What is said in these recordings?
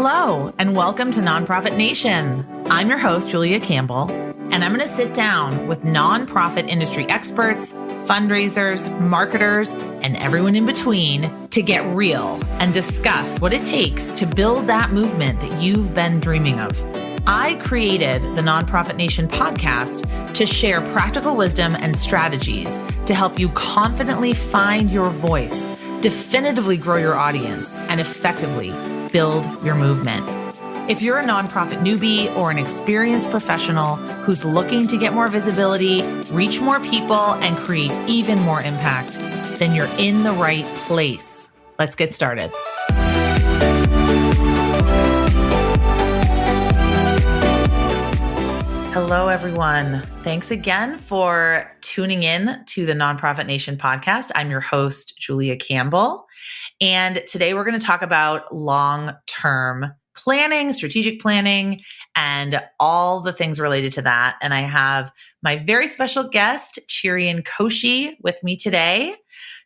Hello, and welcome to Nonprofit Nation. I'm your host, Julia Campbell, and I'm going to sit down with nonprofit industry experts, fundraisers, marketers, and everyone in between to get real and discuss what it takes to build that movement that you've been dreaming of. I created the Nonprofit Nation podcast to share practical wisdom and strategies to help you confidently find your voice, definitively grow your audience, and effectively build your movement. If you're a nonprofit newbie or an experienced professional who's looking to get more visibility, reach more people, and create even more impact, then you're in the right place. Let's get started. Hello, everyone. Thanks again for tuning in to the Nonprofit Nation podcast. I'm your host, Julia Campbell. And today we're going to talk about long-term planning, strategic planning, and all the things related to that. And I have my very special guest, Cherian Koshy, with me today.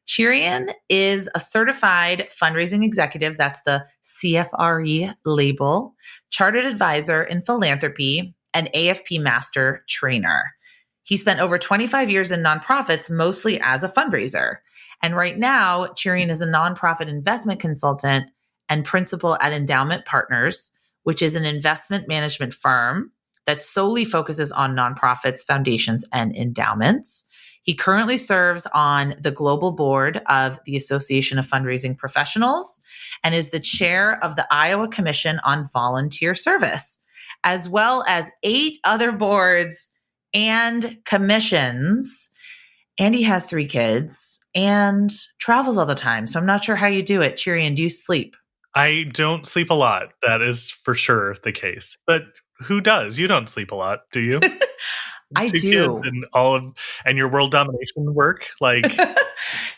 Cherian is a certified fundraising executive, that's the CFRE label, chartered advisor in philanthropy, and AFP Master Trainer. He spent over 25 years in nonprofits, mostly as a fundraiser. And right now, Cherian is a nonprofit investment consultant and principal at Endowment Partners, which is an investment management firm that solely focuses on nonprofits, foundations, and endowments. He currently serves on the global board of the Association of Fundraising Professionals and is the chair of the Iowa Commission on Volunteer Service, as well as 8 other boards and commissions. And he has 3 kids and travels all the time. So I'm not sure how you do it. Cherian, do you sleep? I don't sleep a lot. That is for sure the case. But who does? You don't sleep a lot, do you? I 2 do. kids and your world domination work.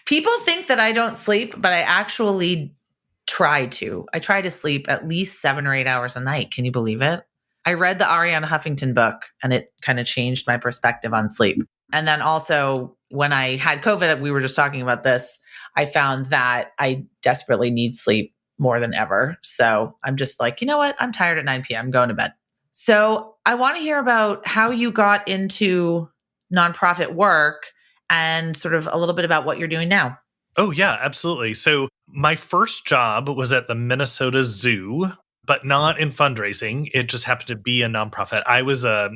People think that I don't sleep, but I actually try to. I try to sleep at least 7 or 8 hours a night. Can you believe it? I read the Arianna Huffington book and it kind of changed my perspective on sleep. And then also when I had COVID, we were just talking about this, I found that I desperately need sleep more than ever. So I'm just like, you know what? I'm tired at 9 p.m. I'm going to bed. So I want to hear about how you got into nonprofit work and sort of a little bit about what you're doing now. Oh, yeah, absolutely. So my first job was at the Minnesota Zoo, but not in fundraising. It just happened to be a nonprofit. I was a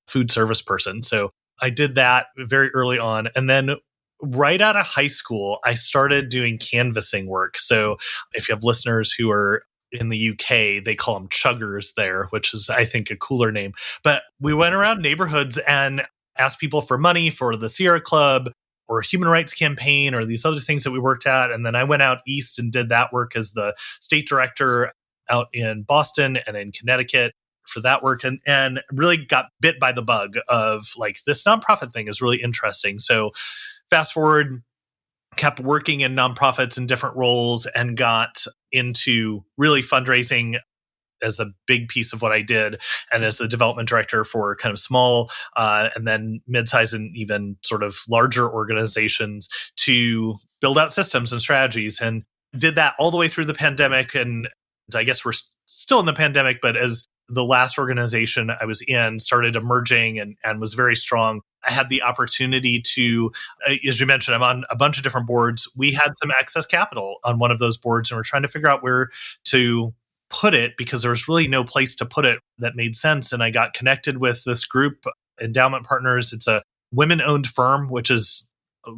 food service person. So I did that very early on. And then right out of high school, I started doing canvassing work. So if you have listeners who are in the UK, they call them chuggers there, which is, I think, a cooler name. But we went around neighborhoods and asked people for money for the Sierra Club or Human Rights Campaign or these other things that we worked at. And then I went out east and did that work as the state director out in Boston and in Connecticut for that work, and really got bit by the bug of like, this nonprofit thing is really interesting. So fast forward, kept working in nonprofits in different roles and got into really fundraising as a big piece of what I did, and as the development director for kind of small and then mid-size and even sort of larger organizations to build out systems and strategies, and did that all the way through the pandemic. And I guess we're still in the pandemic, but as the last organization I was in started emerging and was very strong, I had the opportunity to, as you mentioned, I'm on a bunch of different boards. We had some excess capital on one of those boards, and we're trying to figure out where to put it because there was really no place to put it that made sense. And I got connected with this group, Endowment Partners. It's a women-owned firm, which is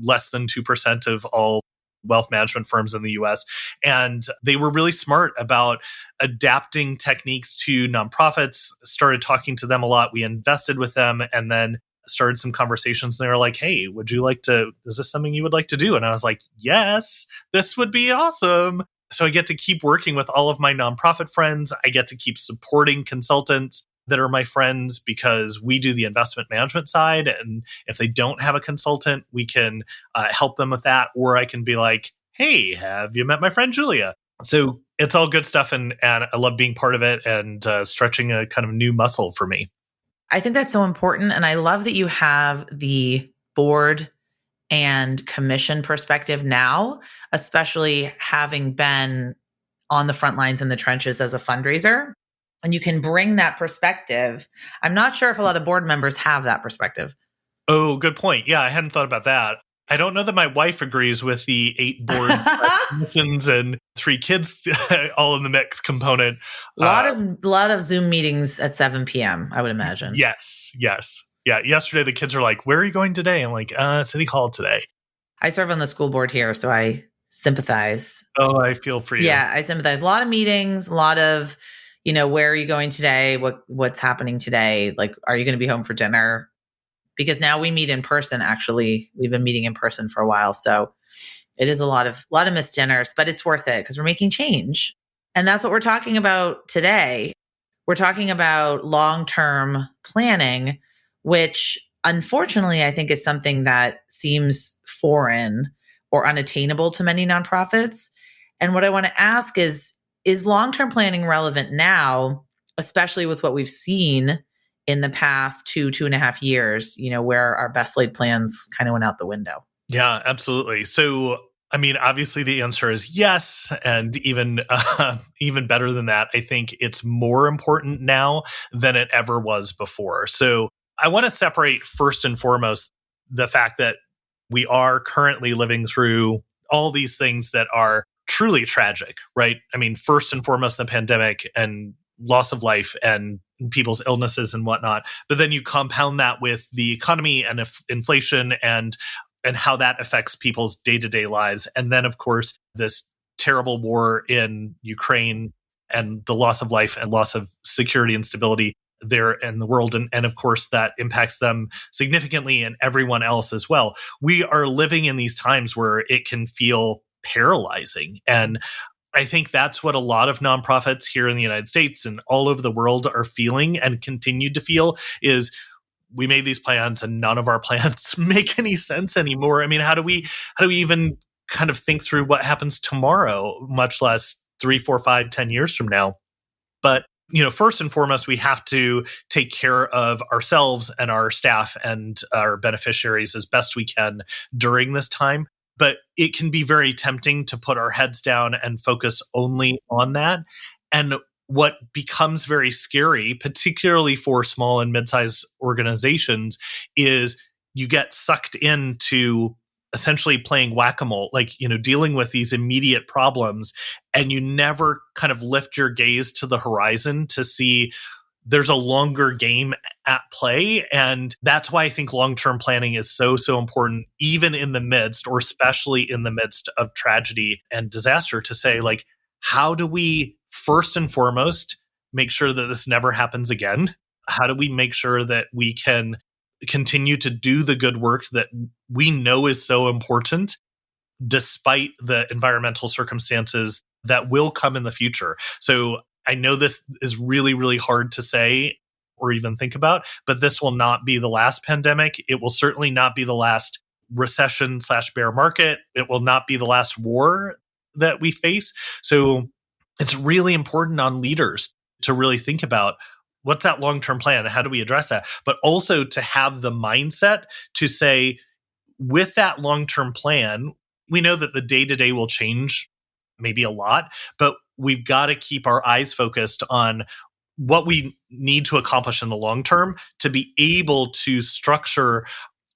less than 2% of all wealth management firms in the US. And they were really smart about adapting techniques to nonprofits, started talking to them a lot. We invested with them and then started some conversations. And they were like, hey, is this something you would like to do? And I was like, yes, this would be awesome. So I get to keep working with all of my nonprofit friends. I get to keep supporting consultants that are my friends because we do the investment management side. And if they don't have a consultant, we can help them with that. Or I can be like, hey, have you met my friend Julia? So it's all good stuff. And I love being part of it and stretching a kind of new muscle for me. I think that's so important. And I love that you have the board and commission perspective now, especially having been on the front lines in the trenches as a fundraiser. And you can bring that perspective. I'm not sure if a lot of board members have that perspective. Oh, good point. Yeah, I hadn't thought about that. I don't know that my wife agrees with the 8 boards, commissions, and 3 kids all in the mix component. Lot of Zoom meetings at 7 p.m., I would imagine. Yes. Yeah, yesterday the kids are like, "Where are you going today?" I'm like, City Hall today." I serve on the school board here, so I sympathize. Oh, I feel for you. Yeah, I sympathize. A lot of meetings, a lot of, where are you going today? What's happening today? Like, are you going to be home for dinner? Because now we meet in person. Actually, we've been meeting in person for a while, so it is a lot of missed dinners, but it's worth it because we're making change, and that's what we're talking about today. We're talking about long-term planning, which unfortunately I think is something that seems foreign or unattainable to many nonprofits. And what I want to ask is long-term planning relevant now, especially with what we've seen in the past 2.5 years, where our best laid plans kind of went out the window? Yeah, absolutely. So, I mean, obviously the answer is yes. And even better than that, I think it's more important now than it ever was before. So I want to separate first and foremost the fact that we are currently living through all these things that are truly tragic, right? I mean, first and foremost, the pandemic and loss of life and people's illnesses and whatnot. But then you compound that with the economy and inflation and how that affects people's day-to-day lives. And then, of course, this terrible war in Ukraine and the loss of life and loss of security and stability there in the world. And of course, that impacts them significantly and everyone else as well. We are living in these times where it can feel paralyzing. And I think that's what a lot of nonprofits here in the United States and all over the world are feeling and continue to feel is we made these plans and none of our plans make any sense anymore. I mean, how do we even kind of think through what happens tomorrow, much less 3, 4, 5, 10 years from now? But first and foremost, we have to take care of ourselves and our staff and our beneficiaries as best we can during this time. But it can be very tempting to put our heads down and focus only on that. And what becomes very scary, particularly for small and mid-sized organizations, is you get sucked into essentially playing whack-a-mole, like, dealing with these immediate problems, and you never kind of lift your gaze to the horizon to see there's a longer game at play. And that's why I think long-term planning is so, so important, even in the midst, or especially in the midst of tragedy and disaster, to say, like, how do we first and foremost make sure that this never happens again? How do we make sure that we can continue to do the good work that we know is so important, despite the environmental circumstances that will come in the future? So I know this is really, really hard to say or even think about, but this will not be the last pandemic. It will certainly not be the last recession/bear market. It will not be the last war that we face. So it's really important on leaders to really think about what's that long-term plan and how do we address that, but also to have the mindset to say, with that long-term plan, we know that the day-to-day will change maybe a lot, but we've got to keep our eyes focused on what we need to accomplish in the long term to be able to structure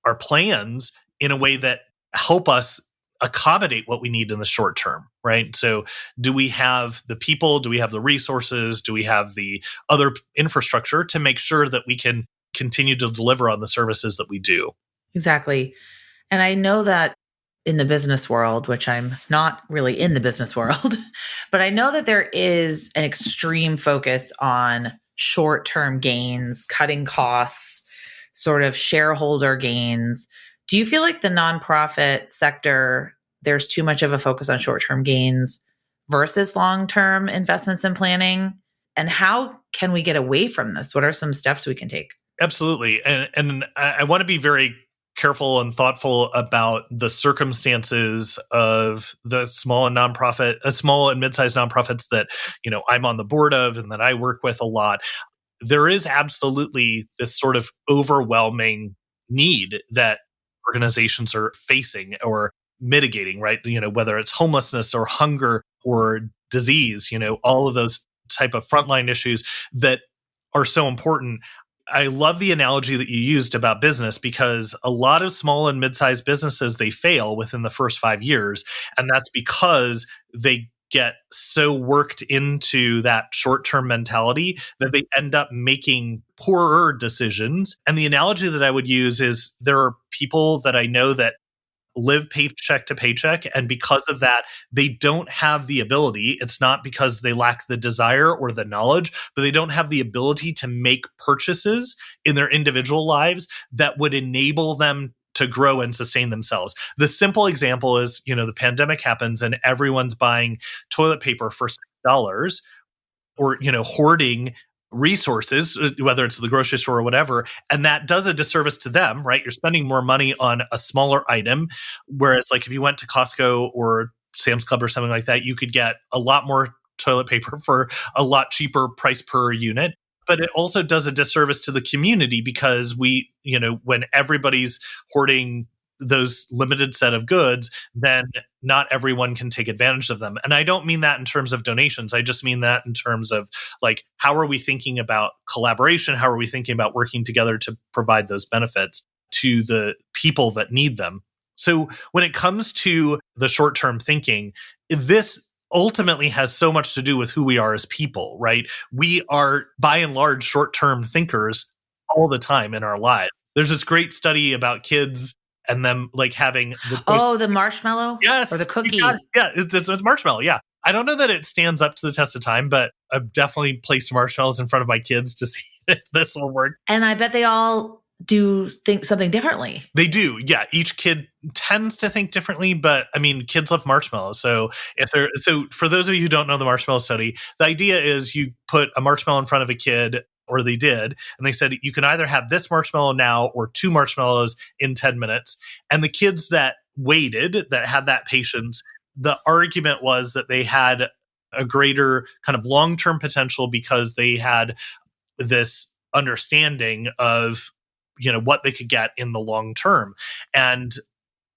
our plans in a way that help us accommodate what we need in the short term, right? So do we have the people? Do we have the resources? Do we have the other infrastructure to make sure that we can continue to deliver on the services that we do? Exactly. And I know that in the business world, which I'm not really in the business world, but I know that there is an extreme focus on short-term gains, cutting costs, sort of shareholder gains. Do you feel like the nonprofit sector, there's too much of a focus on short-term gains versus long-term investments and planning? And how can we get away from this? What are some steps we can take? Absolutely. And I want to be very careful and thoughtful about the circumstances of the small and mid-sized nonprofits that, I'm on the board of and that I work with a lot. There is absolutely this sort of overwhelming need that organizations are facing or mitigating, right? Whether it's homelessness or hunger or disease, all of those type of frontline issues that are so important. I love the analogy that you used about business, because a lot of small and mid-sized businesses, they fail within the first 5 years. And that's because they get so worked into that short-term mentality that they end up making poorer decisions. And the analogy that I would use is, there are people that I know that live paycheck to paycheck. And because of that, they don't have the ability. It's not because they lack the desire or the knowledge, but they don't have the ability to make purchases in their individual lives that would enable them to grow and sustain themselves. The simple example is, the pandemic happens and everyone's buying toilet paper for $6, or, hoarding resources, whether it's the grocery store or whatever. And that does a disservice to them, right? You're spending more money on a smaller item. Whereas like if you went to Costco or Sam's Club or something like that, you could get a lot more toilet paper for a lot cheaper price per unit. But it also does a disservice to the community, because when everybody's hoarding those limited set of goods, then not everyone can take advantage of them. And I don't mean that in terms of donations. I just mean that in terms of like, how are we thinking about collaboration? How are we thinking about working together to provide those benefits to the people that need them? So when it comes to the short-term thinking, this ultimately has so much to do with who we are as people, right? We are by and large short-term thinkers all the time in our lives. There's this great study about kids and them like having the the marshmallow? Yes. Or the cookie? Yeah, it's marshmallow. Yeah. I don't know that it stands up to the test of time, but I've definitely placed marshmallows in front of my kids to see if this will work. And I bet they all do think something differently. They do. Yeah. Each kid tends to think differently, but I mean, kids love marshmallows. So for those of you who don't know the marshmallow study, the idea is you put a marshmallow in front of a kid, or they did, and they said, you can either have this marshmallow now or 2 marshmallows in 10 minutes. And the kids that waited, that had that patience, the argument was that they had a greater kind of long-term potential because they had this understanding of, what they could get in the long term. And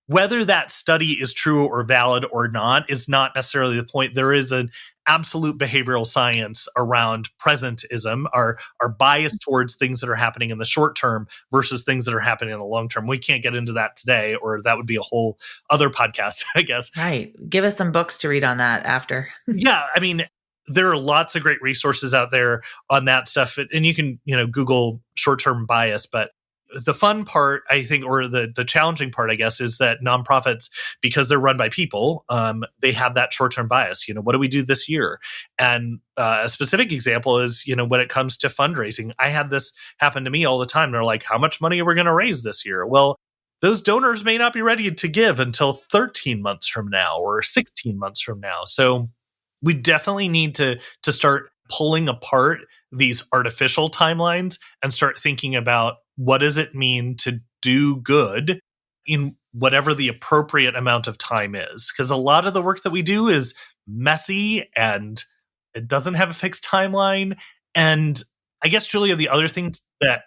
whether that study is true or valid or not is not necessarily the point. There is an absolute behavioral science around presentism, our bias towards things that are happening in the short term versus things that are happening in the long term. We can't get into that today, or that would be a whole other podcast, I guess. Right. Give us some books to read on that after. Yeah. I mean, there are lots of great resources out there on that stuff. And you can, Google short-term bias, but the fun part, I think, or the challenging part, I guess, is that nonprofits, because they're run by people, they have that short-term bias. What do we do this year? And a specific example is, when it comes to fundraising, I had this happen to me all the time. They're like, how much money are we going to raise this year? Well, those donors may not be ready to give until 13 months from now or 16 months from now. So we definitely need to start pulling apart these artificial timelines and start thinking about, what does it mean to do good in whatever the appropriate amount of time is? Because a lot of the work that we do is messy and it doesn't have a fixed timeline. And I guess, Julia, the other thing that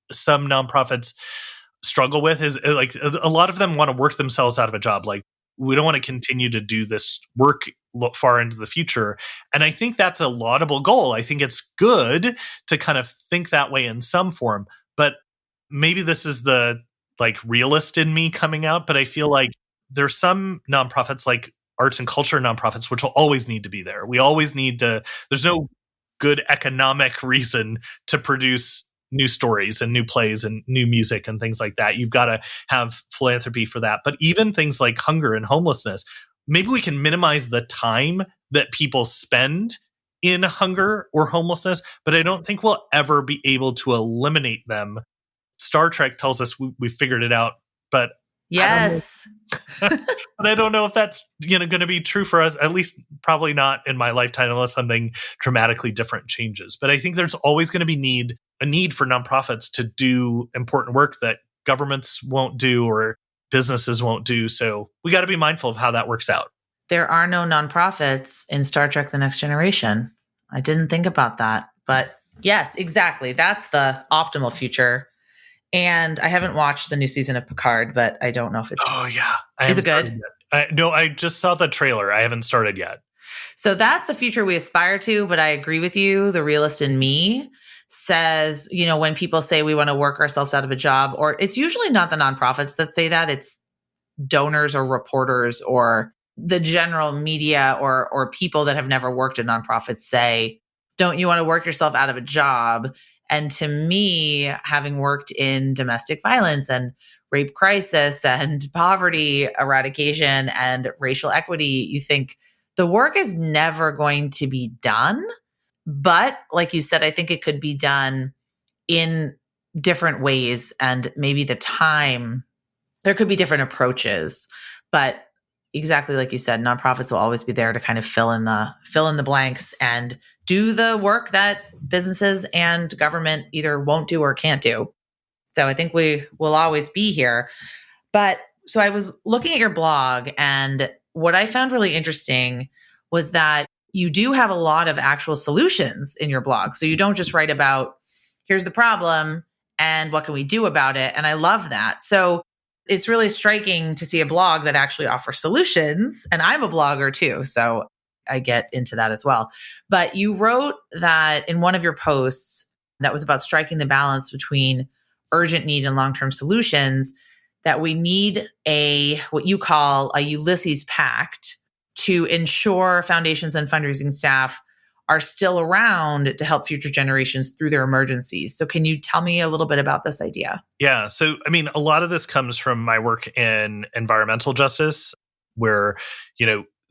some nonprofits struggle with is like a lot of them want to work themselves out of a job. Like, we don't want to continue to do this work look far into the future. And I think that's a laudable goal. I think it's good to kind of think that way in some form. But maybe this is the like realist in me coming out, but I feel like there's some nonprofits, like arts and culture nonprofits, which will always need to be there. We always need to, there's no good economic reason to produce new stories and new plays and new music and things like that. You've got to have philanthropy for that. But even things like hunger and homelessness, maybe we can minimize the time that people spend in hunger or homelessness, but I don't think we'll ever be able to eliminate them. Star Trek tells us we figured it out, but yes, but I don't know if that's going to be true for us. At least, probably not in my lifetime, unless something dramatically different changes. But I think there's always going to be a need for nonprofits to do important work that governments won't do or businesses won't do. So we got to be mindful of how that works out. There are no nonprofits in Star Trek: The Next Generation. I didn't think about that, but yes, exactly. That's the optimal future. And I haven't watched the new season of Picard, but I don't know if it's... Oh, yeah. Is it good? No, I just saw the trailer. I haven't started yet. So that's the future we aspire to. But I agree with you. The realist in me says, when people say we want to work ourselves out of a job, or it's usually not the nonprofits that say that, it's donors or reporters or the general media or people that have never worked in nonprofits say, don't you want to work yourself out of a job? And to me, having worked in domestic violence and rape crisis and poverty eradication and racial equity, you think the work is never going to be done. But like you said, I think it could be done in different ways, and maybe there could be different approaches. But exactly like you said, nonprofits will always be there to kind of fill in the blanks and do the work that businesses and government either won't do or can't do. So I think we will always be here. But so I was looking at your blog, and what I found really interesting was that you do have a lot of actual solutions in your blog. So you don't just write about, here's the problem and what can we do about it? And I love that. So it's really striking to see a blog that actually offers solutions. And I'm a blogger too, so I get into that as well. But you wrote that in one of your posts that was about striking the balance between urgent need and long-term solutions, that we need what you call a Ulysses Pact to ensure foundations and fundraising staff are still around to help future generations through their emergencies. So can you tell me a little bit about this idea? Yeah. So, a lot of this comes from my work in environmental justice, where,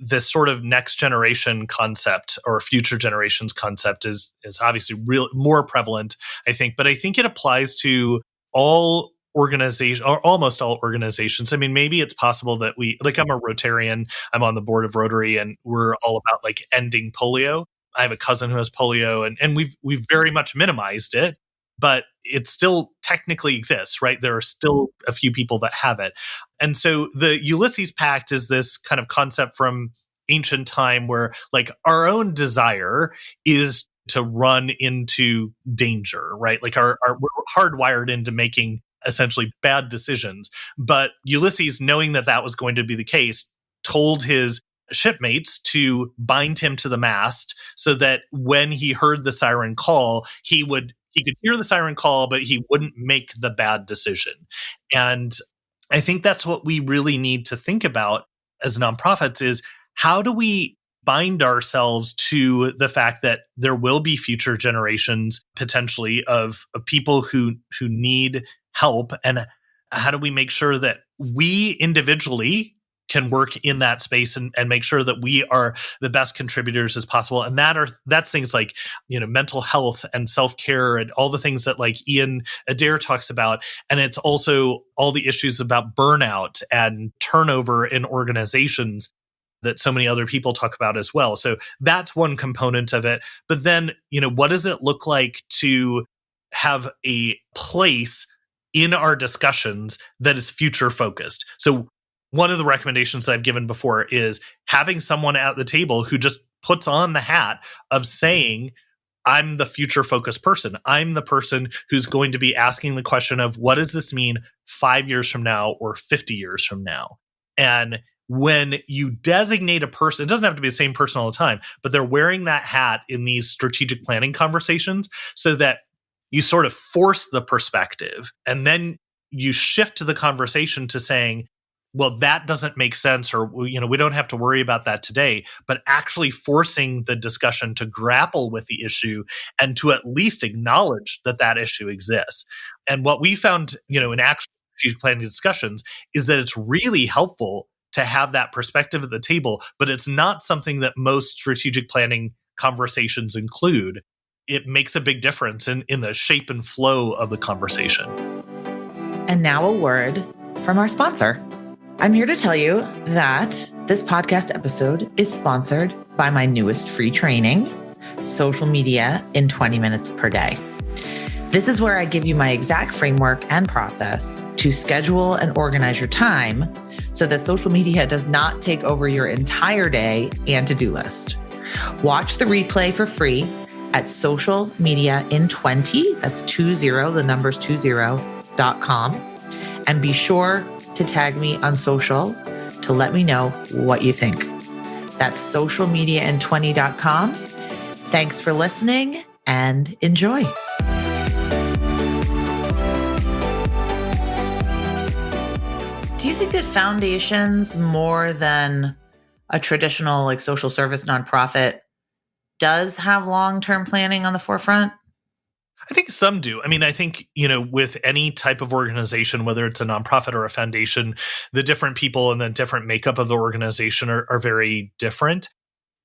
this sort of next generation concept or future generations concept is obviously more prevalent, I think. But I think it applies to all organizations, or almost all organizations. Maybe it's possible that I'm a Rotarian, I'm on the board of Rotary, and we're all about ending polio. I have a cousin who has polio, and we've very much minimized it, but it still technically exists, right? There are still a few people that have it. And so the Ulysses Pact is this kind of concept from ancient time where our own desire is to run into danger, right? We're hardwired into making essentially bad decisions. But Ulysses, knowing that was going to be the case, told his shipmates to bind him to the mast so that when he heard the siren call, he could hear the siren call, but he wouldn't make the bad decision. And I think that's what we really need to think about as nonprofits is, how do we bind ourselves to the fact that there will be future generations potentially of people who need help, and how do we make sure that we individually can work in that space and make sure that we are the best contributors as possible. And that's things like, mental health and self-care and all the things that Ian Adair talks about. And it's also all the issues about burnout and turnover in organizations that so many other people talk about as well. So that's one component of it. But then, what does it look like to have a place in our discussions that is future focused? So one of the recommendations that I've given before is having someone at the table who just puts on the hat of saying, I'm the future focused person. I'm the person who's going to be asking the question of, what does this mean 5 years from now or 50 years from now? And when you designate a person, it doesn't have to be the same person all the time, but they're wearing that hat in these strategic planning conversations so that you sort of force the perspective, and then you shift to the conversation to saying, well, that doesn't make sense, or, we don't have to worry about that today, but actually forcing the discussion to grapple with the issue and to at least acknowledge that issue exists. And what we found, in actual strategic planning discussions is that it's really helpful to have that perspective at the table, but it's not something that most strategic planning conversations include. It makes a big difference in the shape and flow of the conversation. And now a word from our sponsor. I'm here to tell you that this podcast episode is sponsored by my newest free training, Social Media in 20 Minutes Per Day. This is where I give you my exact framework and process to schedule and organize your time so that social media does not take over your entire day and to-do list. Watch the replay for free at socialmediain20, that's 20, the number's 20.com. And be sure to tag me on social to let me know what you think. That's socialmediain20.com. Thanks for listening and enjoy. Do you think that foundations, more than a traditional like social service nonprofit, does have long-term planning on the forefront? I think some do. I mean, I think, with any type of organization, whether it's a nonprofit or a foundation, the different people and the different makeup of the organization are very different.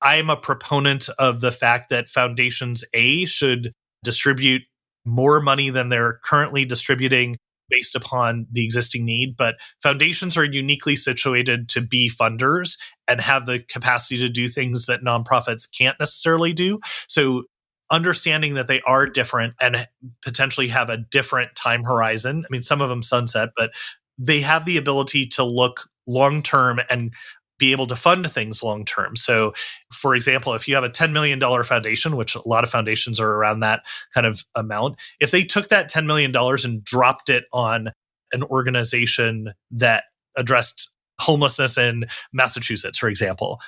I am a proponent of the fact that foundations, should distribute more money than they're currently distributing based upon the existing need. But foundations are uniquely situated to be funders and have the capacity to do things that nonprofits can't necessarily do. So understanding that they are different and potentially have a different time horizon. I mean, some of them sunset, but they have the ability to look long term and be able to fund things long term. So, for example, if you have a $10 million foundation, which a lot of foundations are around that kind of amount, if they took that $10 million and dropped it on an organization that addressed homelessness in Massachusetts, for example,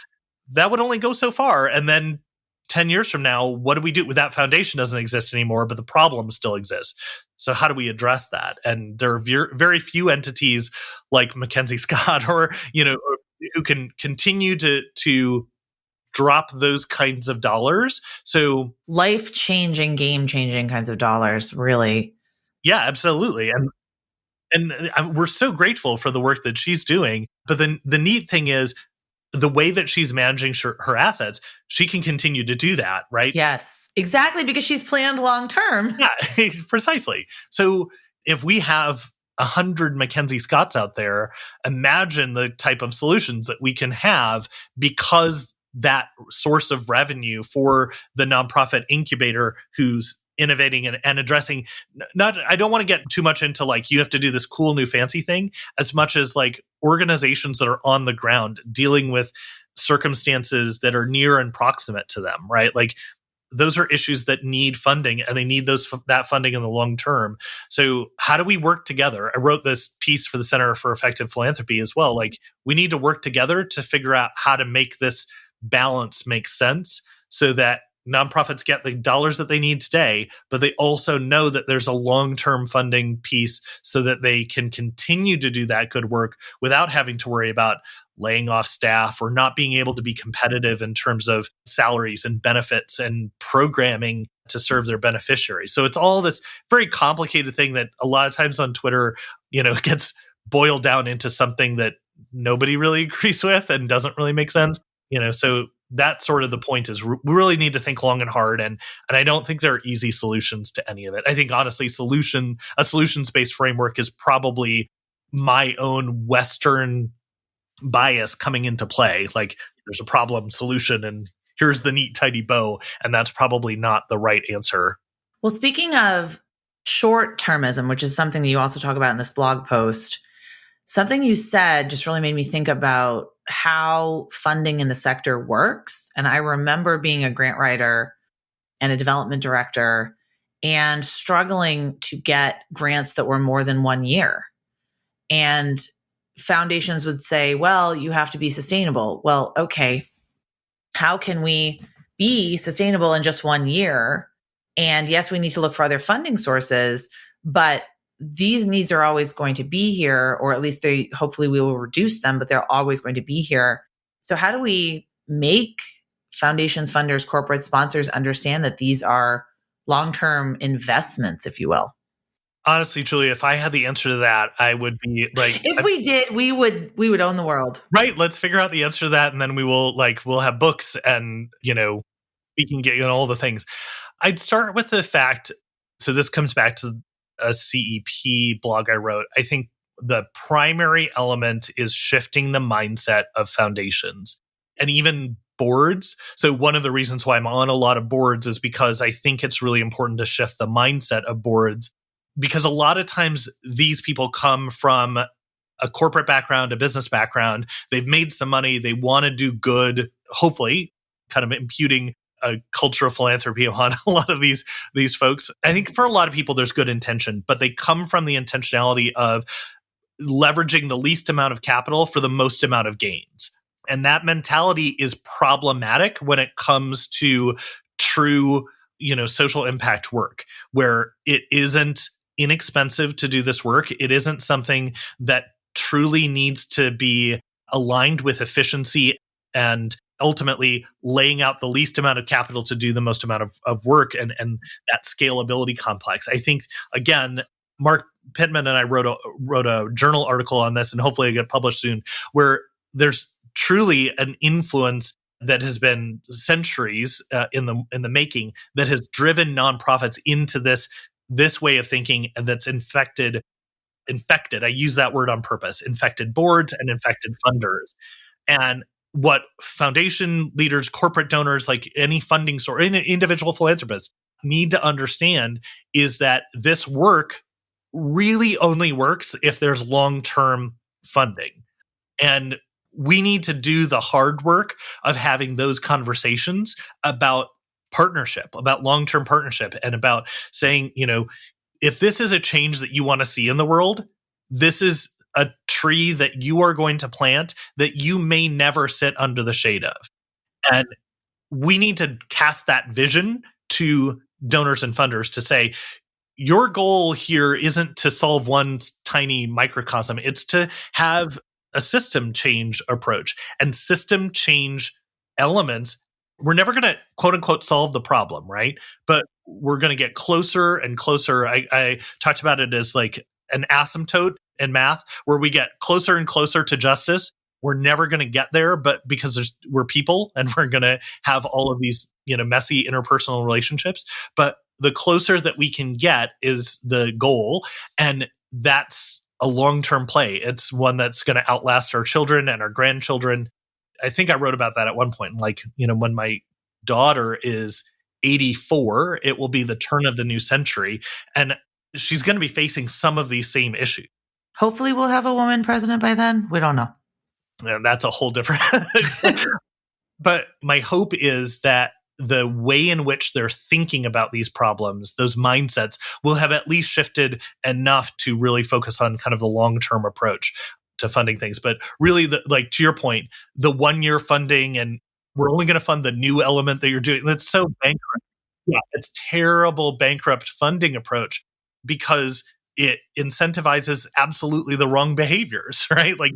that would only go so far. And then 10 years from now, what do we do? That foundation doesn't exist anymore, but the problem still exists. So how do we address that? And there are very few entities like Mackenzie Scott or who can continue to drop those kinds of dollars. So Life-changing, game-changing kinds of dollars, really. yeah, absolutely. And we're so grateful for the work that she's doing. But then the neat thing is, the way that she's managing her assets, she can continue to do that, right? Yes, exactly, because she's planned long term. Yeah, precisely. So if we have 100 Mackenzie Scotts out there, imagine the type of solutions that we can have, because that source of revenue for the nonprofit incubator who's innovating and addressing, I don't want to get too much into like you have to do this cool new fancy thing, as much as like organizations that are on the ground dealing with circumstances that are near and proximate to them, right? Like those are issues that need funding, and they need that funding in the long term. So how do we work together? I wrote this piece for the Center for Effective Philanthropy as well. Like we need to work together to figure out how to make this balance make sense so that nonprofits get the dollars that they need today, but they also know that there's a long-term funding piece so that they can continue to do that good work without having to worry about laying off staff or not being able to be competitive in terms of salaries and benefits and programming to serve their beneficiaries. So it's all this very complicated thing that a lot of times on Twitter, gets boiled down into something that nobody really agrees with and doesn't really make sense. So that's sort of the point, is we really need to think long and hard. And I don't think there are easy solutions to any of it. I think honestly, a solutions-based framework is probably my own Western bias coming into play. Like there's a problem, solution, and here's the neat, tidy bow. And that's probably not the right answer. Well, speaking of short-termism, which is something that you also talk about in this blog post, something you said just really made me think about how funding in the sector works. And I remember being a grant writer and a development director and struggling to get grants that were more than 1 year. And foundations would say, well, you have to be sustainable. Well, okay, how can we be sustainable in just 1 year? And yes, we need to look for other funding sources, but these needs are always going to be here, or at least hopefully we will reduce them, but they're always going to be here. So how do we make foundations, funders, corporate sponsors understand that these are long-term investments, if you will? Honestly, Julia, if I had the answer to that, I would be like, if we did, we would own the world. Right. Let's figure out the answer to that. And then we'll have books and, speaking, all the things. I'd start with the fact. So this comes back to a CEP blog I wrote. I think the primary element is shifting the mindset of foundations and even boards. So one of the reasons why I'm on a lot of boards is because I think it's really important to shift the mindset of boards, because a lot of times these people come from a corporate background, a business background. They've made some money. They want to do good, hopefully, kind of imputing a culture of philanthropy on a lot of these folks. I think for a lot of people, there's good intention, but they come from the intentionality of leveraging the least amount of capital for the most amount of gains. And that mentality is problematic when it comes to true, social impact work, where it isn't inexpensive to do this work. It isn't something that truly needs to be aligned with efficiency and ultimately laying out the least amount of capital to do the most amount of work, and that scalability complex. I think, again, Mark Pittman and I wrote a journal article on this, and hopefully it get published soon, where there's truly an influence that has been centuries in the making, that has driven nonprofits into this way of thinking, and that's infected. I use that word on purpose. Infected boards and infected funders. And what foundation leaders, corporate donors, like any funding source, any individual philanthropists need to understand is that this work really only works if there's long-term funding. And we need to do the hard work of having those conversations about partnership, about long-term partnership, and about saying, if this is a change that you want to see in the world, this is a tree that you are going to plant that you may never sit under the shade of. And we need to cast that vision to donors and funders to say, your goal here isn't to solve one tiny microcosm. It's to have a system change approach, and system change elements. We're never going to quote unquote solve the problem, right? But we're going to get closer and closer. I talked about it as like an asymptote in math, where we get closer and closer to justice. We're never going to get there, but because we're people and we're going to have all of these, messy interpersonal relationships. But the closer that we can get is the goal. And that's a long-term play. It's one that's going to outlast our children and our grandchildren. I think I wrote about that at one point. Like, when my daughter is 84, it will be the turn of the new century. And she's going to be facing some of these same issues. Hopefully we'll have a woman president by then. We don't know. And that's a whole different. But my hope is that the way in which they're thinking about these problems, those mindsets, will have at least shifted enough to really focus on kind of the long-term approach to funding things. But really, to your point, the 1-year funding, and we're only going to fund the new element that you're doing. That's so bankrupt. Yeah, it's terrible, bankrupt funding approach, because it incentivizes absolutely the wrong behaviors, right? Like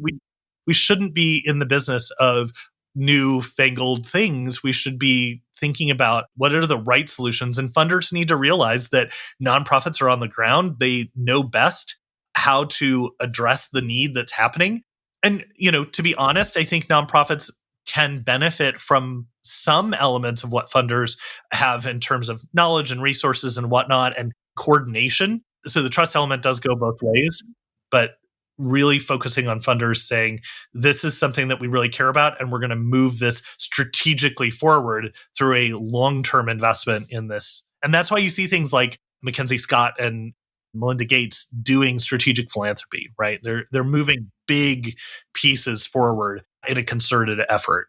we shouldn't be in the business of newfangled things. We should be thinking about what are the right solutions. And funders need to realize that nonprofits are on the ground. They know best how to address the need that's happening. And, to be honest, I think nonprofits can benefit from some elements of what funders have in terms of knowledge and resources and whatnot, and coordination. So the trust element does go both ways, but really focusing on funders saying, this is something that we really care about, and we're going to move this strategically forward through a long-term investment in this. And that's why you see things like Mackenzie Scott and Melinda Gates doing strategic philanthropy, right? They're moving big pieces forward in a concerted effort.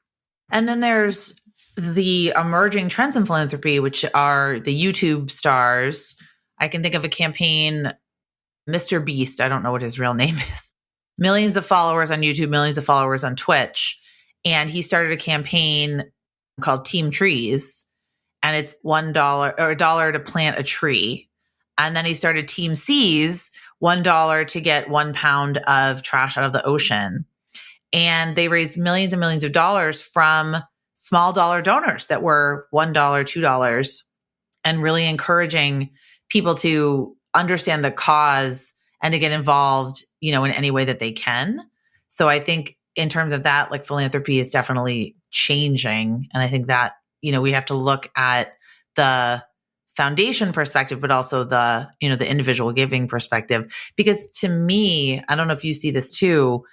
And then there's the emerging trends in philanthropy, which are the YouTube stars. I can think of a campaign, Mr. Beast, I don't know what his real name is. Millions of followers on YouTube, millions of followers on Twitch. And he started a campaign called Team Trees. And it's $1 or $1 to plant a tree. And then he started Team Seas, $1 to get 1 pound of trash out of the ocean. And they raised millions and millions of dollars from small dollar donors that were $1, $2, and really encouraging people to understand the cause and to get involved, in any way that they can. So I think in terms of that, like, philanthropy is definitely changing. And I think that, we have to look at the foundation perspective, but also the, the individual giving perspective. Because to me, I don't know if you see this too,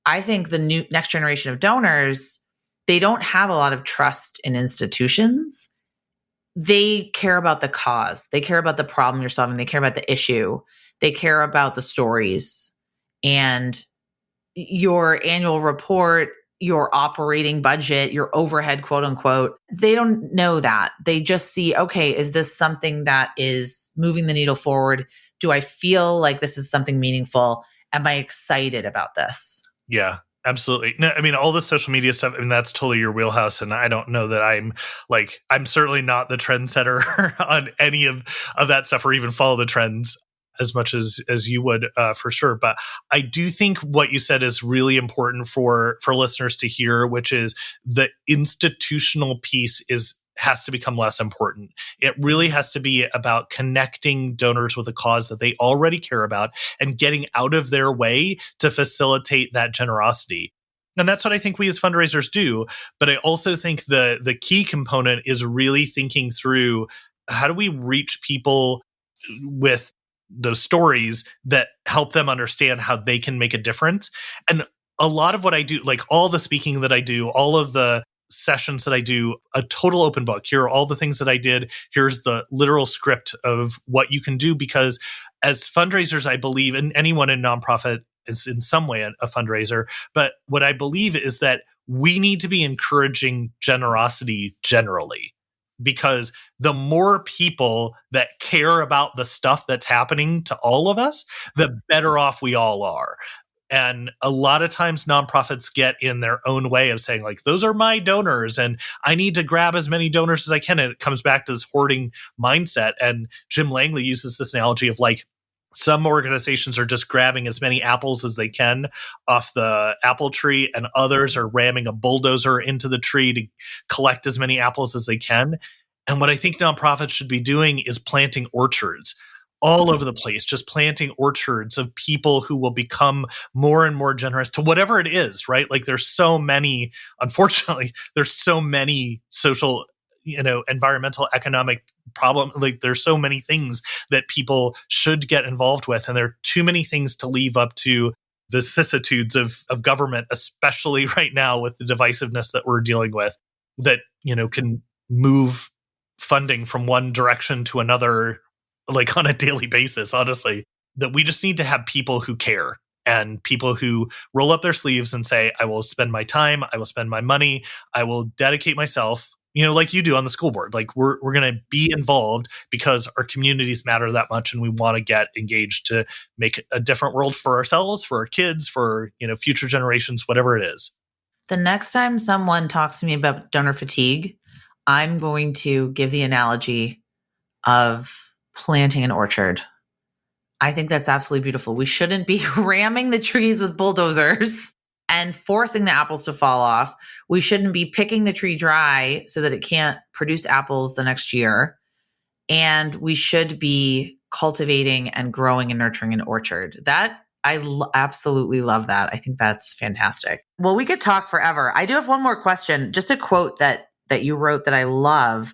I think the next generation of donors, they don't have a lot of trust in institutions. They care about the cause. They care about the problem you're solving. They care about the issue. They care about the stories. And your annual report, your operating budget, your overhead, quote unquote, they don't know that. They just see, okay, is this something that is moving the needle forward? Do I feel like this is something meaningful? Am I excited about this? Yeah. Absolutely. No, I mean, all the social media stuff, I mean, that's totally your wheelhouse. And I don't know that I'm certainly not the trendsetter on any of that stuff or even follow the trends as much as you would for sure. But I do think what you said is really important for listeners to hear, which is the institutional piece has to become less important. It really has to be about connecting donors with a cause that they already care about and getting out of their way to facilitate that generosity. And that's what I think we as fundraisers do. But I also think the key component is really thinking through how do we reach people with those stories that help them understand how they can make a difference. And a lot of what I do, like all the speaking that I do, all of the sessions that I do, a total open book. Here are all the things that I did. Here's the literal script of what you can do. Because as fundraisers, I believe, and anyone in nonprofit is in some way a fundraiser. But what I believe is that we need to be encouraging generosity generally. Because the more people that care about the stuff that's happening to all of us, the better off we all are. And a lot of times nonprofits get in their own way of saying, like, those are my donors and I need to grab as many donors as I can. And it comes back to this hoarding mindset. And Jim Langley uses this analogy of like, some organizations are just grabbing as many apples as they can off the apple tree, and others are ramming a bulldozer into the tree to collect as many apples as they can. And what I think nonprofits should be doing is planting orchards all over the place, just planting orchards of people who will become more and more generous to whatever it is, right? Like there's so many, unfortunately, there's so many social, environmental, economic problem. Like there's so many things that people should get involved with. And there are too many things to leave up to the vicissitudes of government, especially right now with the divisiveness that we're dealing with, that, can move funding from one direction to another, like on a daily basis, honestly. That we just need to have people who care and people who roll up their sleeves and say, I will spend my time, I will spend my money, I will dedicate myself, like you do on the school board. Like we're going to be involved because our communities matter that much and we want to get engaged to make a different world for ourselves, for our kids, for, future generations, whatever it is. The next time someone talks to me about donor fatigue, I'm going to give the analogy of planting an orchard. I think that's absolutely beautiful. We shouldn't be ramming the trees with bulldozers and forcing the apples to fall off. We shouldn't be picking the tree dry so that it can't produce apples the next year. And we should be cultivating and growing and nurturing an orchard. That absolutely love that. I think that's fantastic. Well, we could talk forever. I do have one more question. Just a quote that you wrote that I love.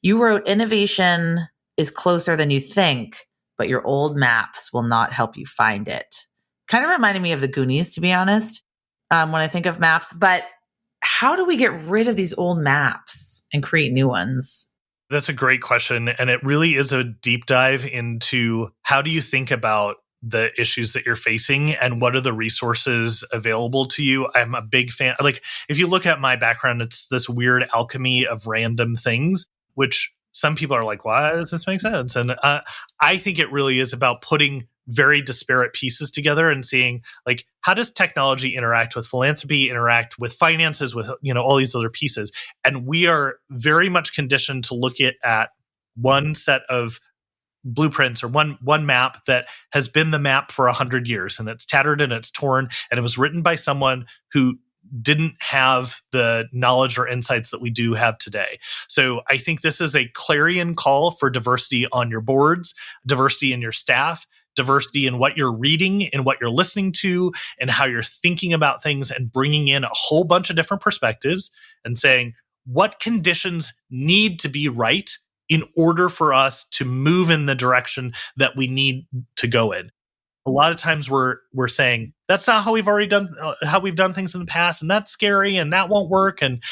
You wrote, innovation is closer than you think, but your old maps will not help you find it. Kind of reminded me of the Goonies, to be honest, when I think of maps. But how do we get rid of these old maps and create new ones? That's a great question. And it really is a deep dive into how do you think about the issues that you're facing and what are the resources available to you. I'm a big fan. Like, if you look at my background, it's this weird alchemy of random things, which some people are like, why does this make sense? And I think it really is about putting very disparate pieces together and seeing, like, how does technology interact with philanthropy, interact with finances, with, all these other pieces. And we are very much conditioned to look at one set of blueprints or one map that has been the map for 100 years, and it's tattered and it's torn, and it was written by someone who didn't have the knowledge or insights that we do have today. So I think this is a clarion call for diversity on your boards, diversity in your staff, diversity in what you're reading and what you're listening to and how you're thinking about things, and bringing in a whole bunch of different perspectives and saying, what conditions need to be right in order for us to move in the direction that we need to go in. A lot of times we're saying that's not how we've done things in the past, and that's scary and that won't work. And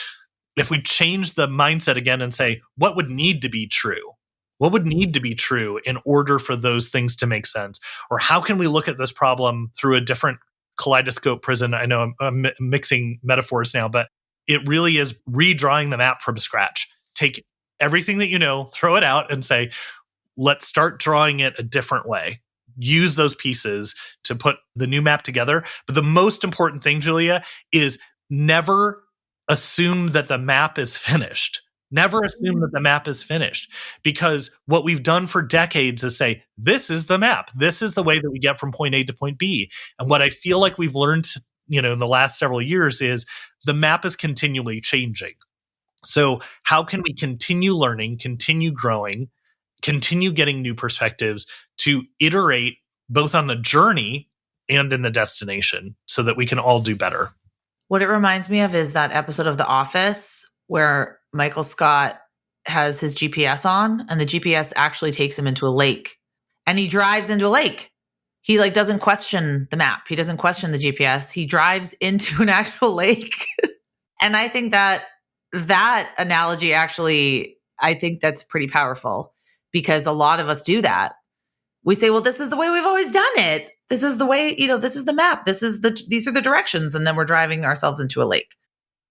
if we change the mindset again and say, what would need to be true? What would need to be true in order for those things to make sense? Or how can we look at this problem through a different kaleidoscope prism? I know I'm mixing metaphors now, but it really is redrawing the map from scratch. Take everything that throw it out and say, let's start drawing it a different way. use those pieces to put the new map together. But the most important thing, Julia, is never assume that the map is finished. Never assume that the map is finished, because what we've done for decades is say, this is the map. This is the way that we get from point A to point B. And what I feel like we've learned, in the last several years is the map is continually changing. So how can we continue learning, continue growing, continue getting new perspectives to iterate both on the journey and in the destination so that we can all do better? What it reminds me of is that episode of The Office where Michael Scott has his GPS on and the GPS actually takes him into a lake, and he drives into a lake. He doesn't question the map. He doesn't question the GPS. He drives into an actual lake. And I think that analogy actually, I think that's pretty powerful, because a lot of us do that. We say, well, this is the way we've always done it. This is the way, this is the map. These are the directions. And then we're driving ourselves into a lake.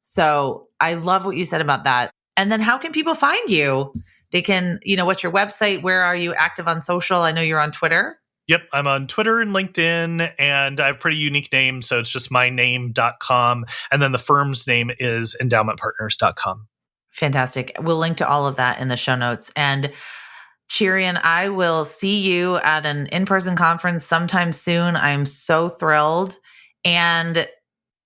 So I love what you said about that. And then how can people find you? They can, what's your website? Where are you active on social? I know you're on Twitter. Yep, I'm on Twitter and LinkedIn, and I have a pretty unique name. So it's just myname.com. And then the firm's name is endowmentpartners.com. Fantastic. We'll link to all of that in the show notes. And Cherian, I will see you at an in-person conference sometime soon. I'm so thrilled. And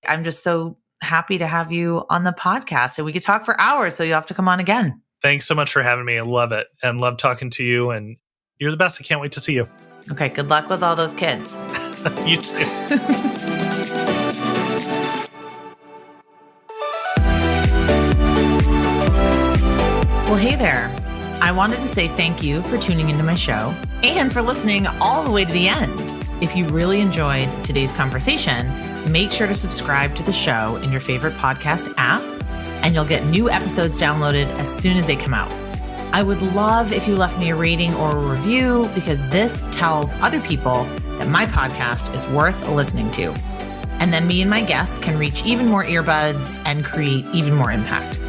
I'm just so happy to have you on the podcast. And we could talk for hours, so you'll have to come on again. Thanks so much for having me. I love it and love talking to you. And you're the best. I can't wait to see you. Okay. Good luck with all those kids. You too. Well, hey there. I wanted to say thank you for tuning into my show and for listening all the way to the end. If you really enjoyed today's conversation, make sure to subscribe to the show in your favorite podcast app, and you'll get new episodes downloaded as soon as they come out. I would love if you left me a rating or a review, because this tells other people that my podcast is worth listening to. And then me and my guests can reach even more earbuds and create even more impact.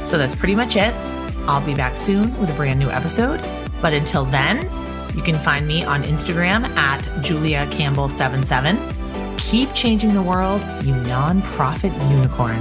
So that's pretty much it. I'll be back soon with a brand new episode. But until then, you can find me on Instagram at JuliaCampbell77. Keep changing the world, you nonprofit unicorn.